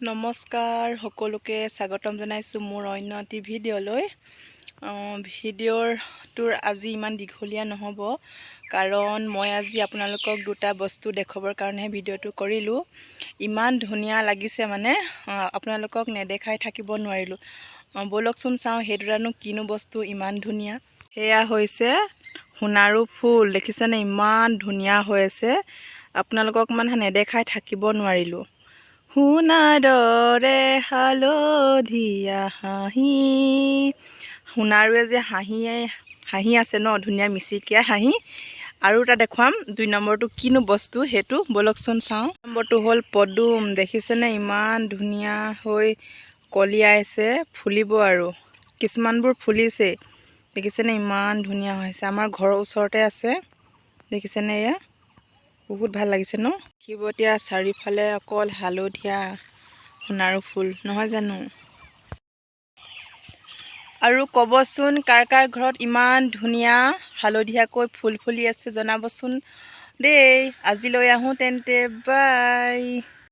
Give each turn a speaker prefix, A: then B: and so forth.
A: নমস্কাৰ সকলোকে স্বাগতম জনাইছো মোৰ অন্য এটি ভিডিঅ'লৈ। ভিডিঅ'টোৰ আজি ইমান দীঘলীয়া নহ'ব, কাৰণ মই আজি আপোনালোকক দুটা বস্তু দেখাবৰ কাৰণে ভিডিঅ'টো কৰিলোঁ। ইমান ধুনীয়া লাগিছে মানে আপোনালোকক নেদেখাই থাকিব নোৱাৰিলোঁ। ব'লকচোন চাওঁ সেই দুটানো কিনো বস্তু ইমান ধুনীয়া। সেয়া হৈছে সোণাৰু ফুল, দেখিছেনে ইমান ধুনীয়া হৈ আছে। আপোনালোকক মানে নেদেখাই থাকিব নোৱাৰিলোঁ। সোণাৰ দৰে হালধীয়া হাঁহি, সোণাৰুৱে যে হাঁহি আছে ন, ধুনীয়া মিচিকীয়া হাঁহি। আৰু এটা দেখুৱাম, 2 নম্বৰটো কিনো বস্তু সেইটো ব'লকচোন চাওঁ। নম্বৰটো হ'ল পদুম, দেখিছেনে ইমান ধুনীয়া হৈ কলিয়াইছে, ফুলিব আৰু কিছুমানবোৰ ফুলিছে, দেখিছেনে ইমান ধুনীয়া হৈছে। আমাৰ ঘৰৰ ওচৰতে আছে, দেখিছেনে এয়া বহুত ভাল লাগিছে ন। দেখিবতীয়া চাৰিওফালে অকল হালধীয়া সোণাৰু ফুল নহয় জানো। আৰু ক'বচোন কাৰ কাৰ ঘৰত ইমান ধুনীয়া হালধীয়াকৈ ফুল ফুলি আছে জনাবচোন দেই। আজিলৈ আহোঁ তেন্তে, বাই।